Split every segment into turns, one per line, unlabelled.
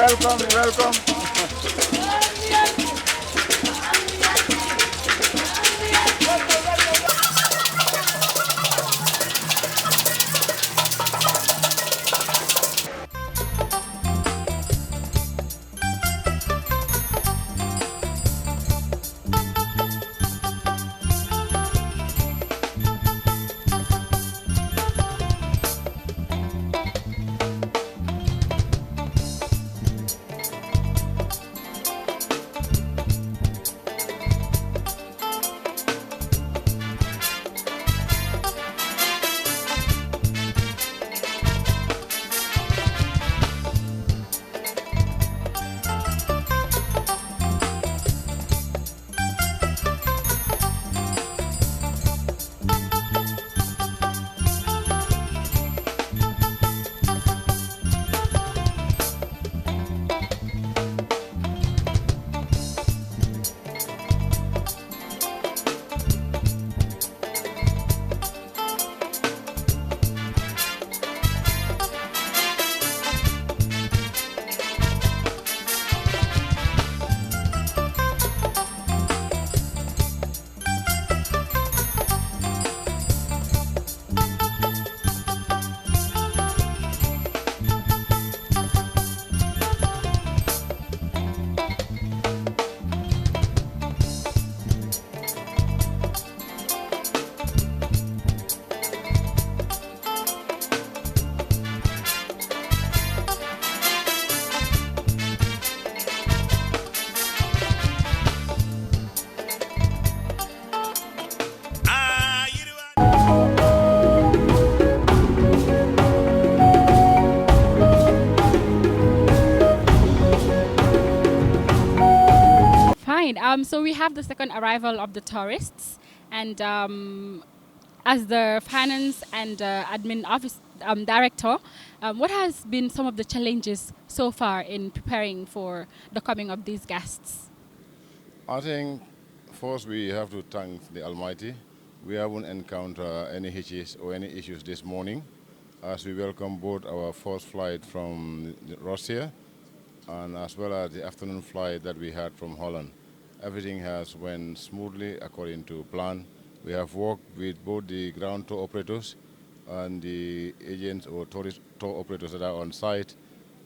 welcome, welcome.
Fine. So we have the second arrival of the tourists, and as the finance and admin office director, what has been some of the challenges so far in preparing for the coming of these guests?
I think first we have to thank the Almighty. We haven't encountered any hitches or any issues this morning as we welcome both our first flight from Russia and as well as the afternoon flight that we had from Holland. Everything has went smoothly according to plan. We have worked with both the ground tour operators and the agents or tourist tour operators that are on site.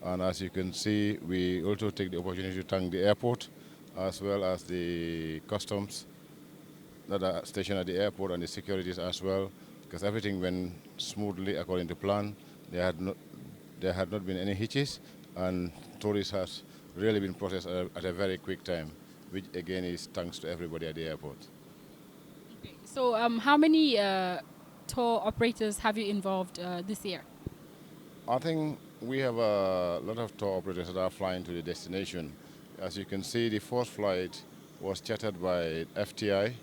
And as you can see, we also take the opportunity to thank the airport as well as the customs that are stationed at the airport and the securities as well, because everything went smoothly according to plan. There had not been any hitches, and tourists has really been processed at a very quick time, which again is thanks to everybody at the airport.
So how many tour operators have you involved this year?
I think we have a lot of tour operators that are flying to the destination. As you can see, the first flight was chartered by FTI,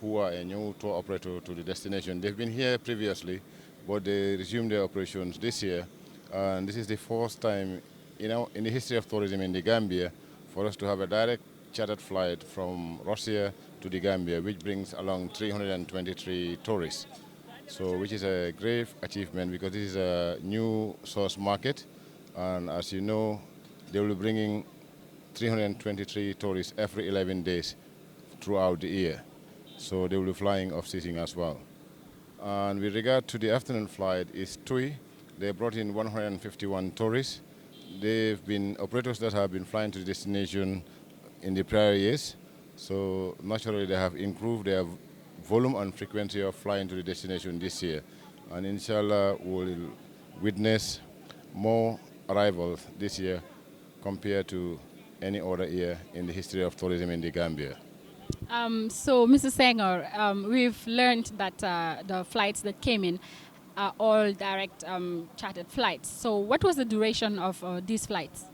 who are a new tour operator to the destination. They've been here previously, but they resumed their operations this year. And this is the first time in the history of tourism in the Gambia for us to have a direct chartered flight from Russia to the Gambia, which brings along 323 tourists. So, which is a great achievement because this is a new source market, and as you know, they will be bringing 323 tourists every 11 days throughout the year. So they will be flying off-season as well. And with regard to the afternoon flight is TUI. They brought in 151 tourists. They've been operators that have been flying to the destination in the prior years. So naturally they have improved their volume and frequency of flying to the destination this year. And inshallah we'll witness more arrivals this year compared to any other year in the history of tourism in the Gambia.
So, Mr. Senghor, we've learned that the flights that came in are all direct chartered flights. So, what was the duration of these flights?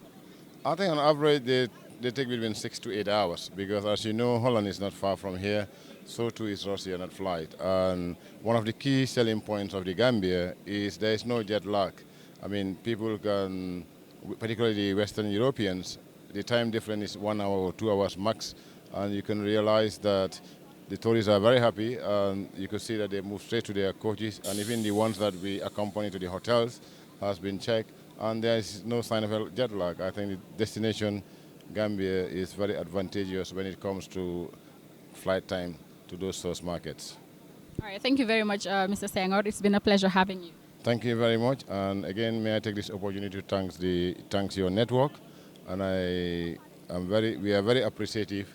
I think on average they take between 6 to 8 hours because as you know, Holland is not far from here, so too is Russia not flight. And one of the key selling points of the Gambia is there is no jet lag. I mean, people can, particularly the Western Europeans, the time difference is 1 hour or 2 hours max, and you can realize that the tourists are very happy, and you can see that they move straight to their coaches, and even the ones that we accompany to the hotels has been checked, and there is no sign of a jet lag. I think the destination Gambia is very advantageous when it comes to flight time to those source markets.
All right, thank you very much, Mr. Senghor. It's been a pleasure having you.
Thank you very much, and again, may I take this opportunity to thank your network, and we are very appreciative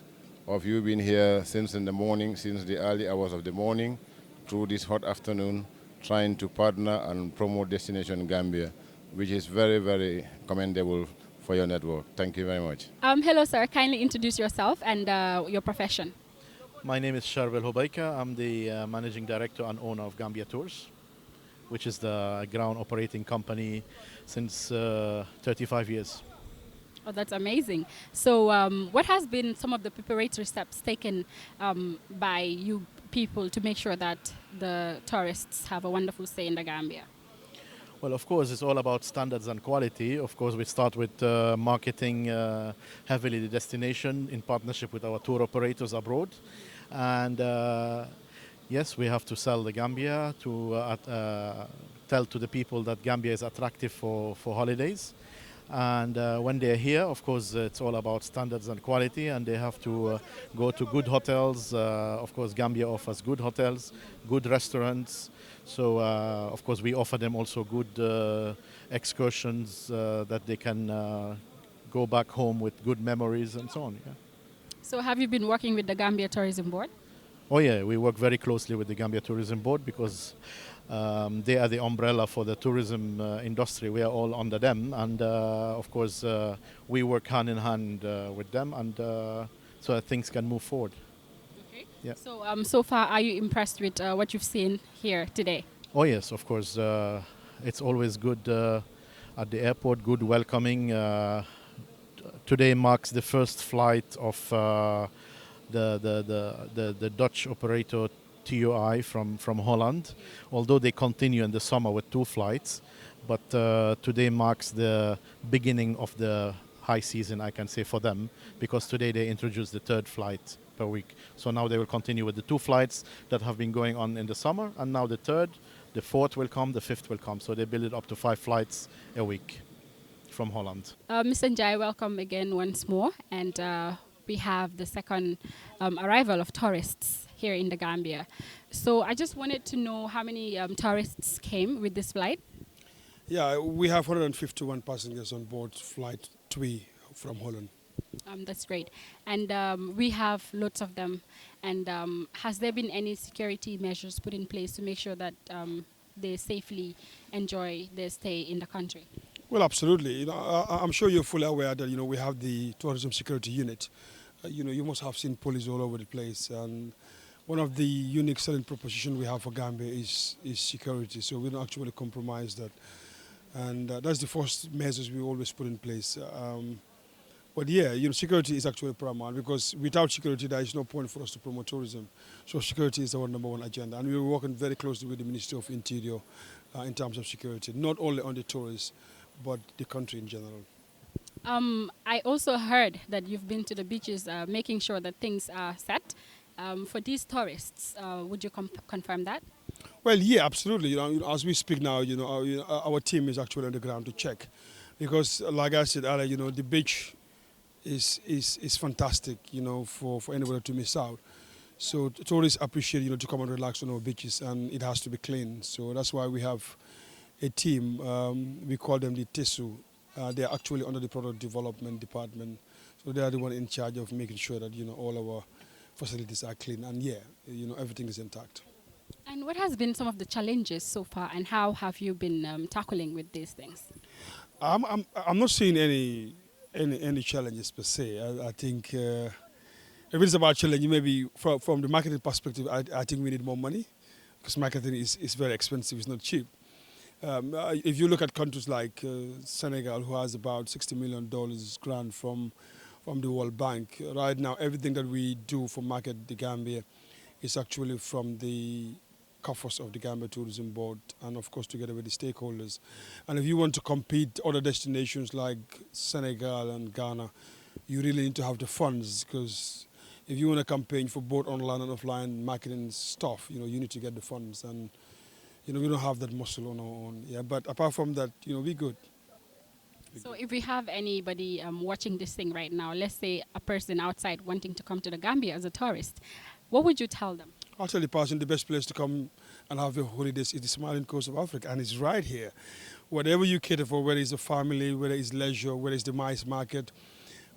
of you being here since in the morning, since the early hours of the morning, through this hot afternoon, trying to partner and promote Destination Gambia, which is very, very commendable for your network. Thank you very much.
Hello, sir. Kindly introduce yourself and your profession.
My name is Charble Hobeika. I'm the managing director and owner of Gambia Tours, which is the ground operating company since 35 years.
Oh, that's amazing. So what has been some of the preparatory steps taken by you people to make sure that the tourists have a wonderful stay in the Gambia?
Well, of course, it's all about standards and quality. Of course, we start with marketing heavily the destination in partnership with our tour operators abroad. And yes, we have to sell the Gambia, to tell to the people that Gambia is attractive for holidays. And when they're here, of course, it's all about standards and quality, and they have to go to good hotels. Of course, Gambia offers good hotels, good restaurants. So, of course, we offer them also good excursions that they can go back home with good memories and so on. Yeah.
So have you been working with the Gambia Tourism Board?
Oh yeah, we work very closely with the Gambia Tourism Board because they are the umbrella for the tourism industry. We are all under them, and of course we work hand in hand with them, and so that things can move forward.
Okay.
Yeah.
So so far, are you impressed with what you've seen here today?
Oh yes, of course. It's always good at the airport, good welcoming. Today marks the first flight of the Dutch operator TUI from Holland, although they continue in the summer with 2 flights. But today marks the beginning of the high season, I can say, for them, because today they introduced the 3rd flight per week. So now they will continue with the 2 flights that have been going on in the summer, and now the 3rd, the 4th will come, the 5th will come. So they build it up to 5 flights a week from Holland.
Mr. Njie, welcome again once more. And we have the second arrival of tourists here in the Gambia. So I just wanted to know how many tourists came with this flight.
Yeah, we have 151 passengers on board flight 3 from Holland.
That's great. And we have lots of them. And has there been any security measures put in place to make sure that they safely enjoy their stay in the country?
Well, absolutely. I'm sure you're fully aware that we have the tourism security unit. You must have seen police all over the place, and one of the unique selling propositions we have for Gambia is security. So we don't actually compromise that, and that's the first measures we always put in place. But yeah, security is actually paramount, because without security, there is no point for us to promote tourism. So security is our #1 agenda, and we're working very closely with the Ministry of Interior in terms of security, not only on the tourists, but the country in general.
I also heard that you've been to the beaches making sure that things are set for these tourists. Would you confirm that?
Well, yeah, absolutely. As we speak now, our team is actually on the ground to check, because, like I said earlier, the beach is fantastic, for anybody to miss out. So tourists appreciate, to come and relax on our beaches, and it has to be clean. So that's why we have a team. We call them the TESU. They are actually under the product development department. So they are the one in charge of making sure that, all our facilities are clean, and everything is intact.
And what has been some of the challenges so far, and how have you been tackling with these things?
I'm not seeing any challenges per se. I think if it's about challenge, maybe from the marketing perspective, I think we need more money, because marketing is very expensive. It's not cheap. If you look at countries like Senegal, who has about $60 million grant from the World Bank, right now everything that we do for market the Gambia is actually from the coffers of the Gambia Tourism Board, and of course together with the stakeholders. And if you want to compete other destinations like Senegal and Ghana, you really need to have the funds, because if you want to campaign for both online and offline marketing stuff, you need to get the funds, and we don't have that muscle on our own. Yeah, but apart from that, we're good.
So if we have anybody watching this thing right now, let's say a person outside wanting to come to the Gambia as a tourist, what would you tell them?
I'll tell the person the best place to come and have your holidays is the smiling coast of Africa, and it's right here. Whatever you cater for, whether it's a family, whether it's leisure, whether it's the mice market,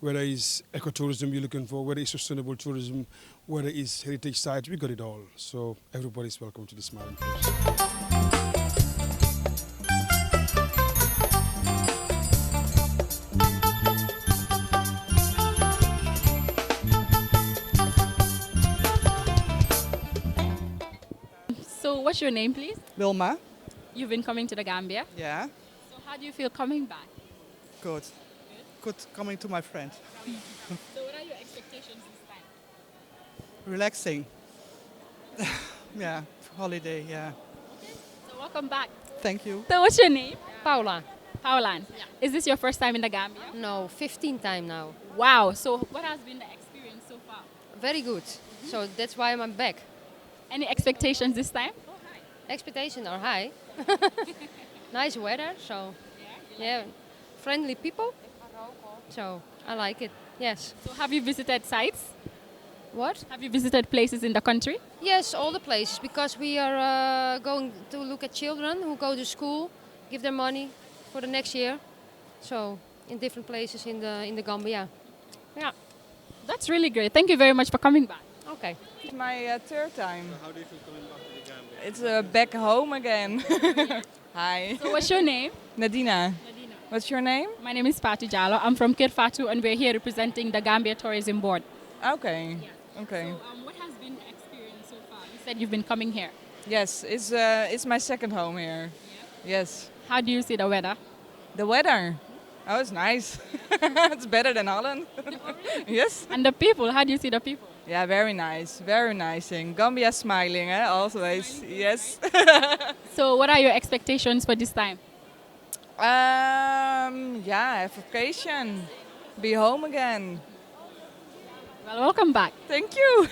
whether it's ecotourism you're looking for, whether it's sustainable tourism, whether it's heritage sites, we got it all. So everybody's welcome to the smiling coast.
So what's your name, please?
Wilma.
You've been coming to the Gambia.
Yeah,
So how do you feel coming back?
good. Good coming to my friend.
So what are your expectations this time?
Relaxing. Yeah, holiday, yeah.
So welcome back.
Thank you.
So what's your name?
Paula.
Paulan. Is this your first time in the Gambia?
No, 15 time now.
Wow. So what has been the experience so far?
Very good. So that's why I'm back.
Any expectations this time?
Expectations are high. Nice weather, so yeah, friendly people. So I like it. Yes.
So have you visited sites?
What?
Have you visited places in the country?
Yes, all the places because we are going to look at children who go to school, give them money for the next year. So in different places in the Gambia. Yeah.
That's really great. Thank you very much for coming back.
Okay.
It's my third time.
How do you feel coming back to the Gambia?
It's back home again. Hi.
So what's your name?
Nadina. What's your name?
My name is Fatou. I'm from Kerr, Fatou, and we're here representing the Gambia Tourism Board.
Okay. Okay.
So what has been the experience so far? You said you've been coming here.
Yes, it's my second home here. Yes.
How do you see the weather?
The weather. Oh, it's nice. It's better than Holland. Yes.
And the people, how do you see the people?
Yeah, very nice. Very nice. And Gambia smiling, always. Yes.
So what are your expectations for this time?
Yeah, have vacation. Be home again.
Well, welcome back.
Thank you.